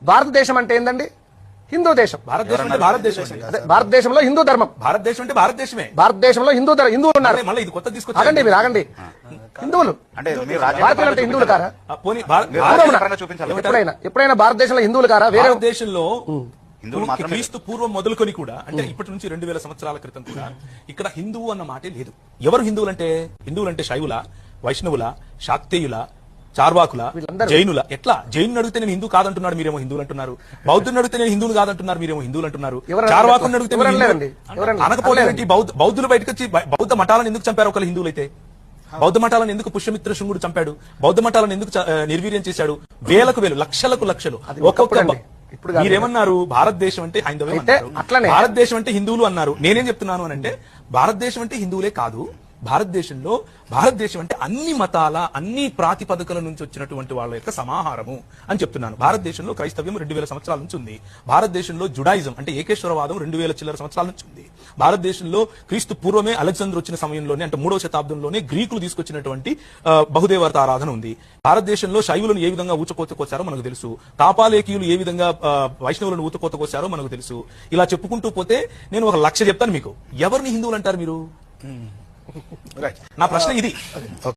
భారతదేశం అంటే ఏందండి? హిందూ దేశం. భారతదేశం అంటే భారతదేశం. అదే భారతదేశంలో హిందూ ధర్మం. భారతదేశం అంటే భారతదేశమే. భారతదేశంలో హిందువులు ఉన్నారు. మళ్ళీ ఇది కొత్త తీసుకొచ్చి ఆగండి, మీరు ఆగండి. హిందువులు అంటే మీరు భారతీయులు అంటే హిందువులు కారా? చూపించాలి. ఎప్పుడైనా భారతదేశంలో హిందువులు కారా? వేరే భారతదేశంలో హిందువులు మాత్రమే. క్రీస్తు పూర్వం మొదలుకొని కూడా అంటే ఇప్పటి నుంచి 2000 సంవత్సరాల క్రితం కూడా ఇక్కడ హిందువు అన్న మాటే లేదు. ఎవరు హిందువులంటే శైవుల, వైష్ణవుల, శాక్తేయుల, చార్వాకుల, జైనుల. ఎట్లా జైను అడిగితే నేను హిందూ కాదంటున్నాడు, మీరేమో హిందువులు అంటున్నారు. బౌద్ధుని అడిగితే నేను హిందువులు కాదంటున్నారు, మీరేమో హిందువులు అంటున్నారు. చార్వాకుని అడిగితే అనకపోలేదండి. బౌద్ధులు బయటకు వచ్చి బౌద్ధ మఠాలను ఎందుకు చంపారు? ఒకళ్ళు హిందువులైతే బౌద్ధ మఠాలను ఎందుకు పుష్యమిత్ర శృంగుడు చంపాడు? బౌద్ధ మఠాలను ఎందుకు నిర్వీర్యం చేశాడు? వేలకు వేలు, లక్షలకు లక్షలు. ఒక్కొక్క మీరేమన్నారు? భారతదేశం అంటే హైందవం అన్నారు, భారతదేశం అంటే హిందువులు అన్నారు. నేనేం చెప్తున్నాను అని అంటే భారతదేశం అంటే హిందువులే కాదు, భారతదేశం అంటే అన్ని మతాల, అన్ని ప్రాతిపదికల నుంచి వచ్చినటువంటి వాళ్ళ యొక్క సమాహారము అని చెప్తున్నాను. భారతదేశంలో క్రైస్తవ్యం 2000 సంవత్సరాల నుంచి ఉంది. భారతదేశంలో జుడాయిజం అంటే ఏకేశ్వరవాదం 2000 చిల్లర సంవత్సరాల నుంచి ఉంది. భారతదేశంలో క్రీస్తు పూర్వమే అలెగ్జాండర్ వచ్చిన సమయంలోనే అంటే 3వ శతాబ్దంలోనే గ్రీకులు తీసుకొచ్చినటువంటి బహుదేవత ఆరాధన ఉంది. భారతదేశంలో శైవులను ఏ విధంగా ఊచకోతకొచ్చారో మనకు తెలుసు. కాపాలేకీయులు ఏ విధంగా వైష్ణవులను ఊచకోతకొచ్చారో మనకు తెలుసు. ఇలా చెప్పుకుంటూ పోతే నేను ఒక లక్ష చెప్తాను మీకు. ఎవరిని హిందువులు అంటారు మీరు? నా ప్రశ్న ఇది.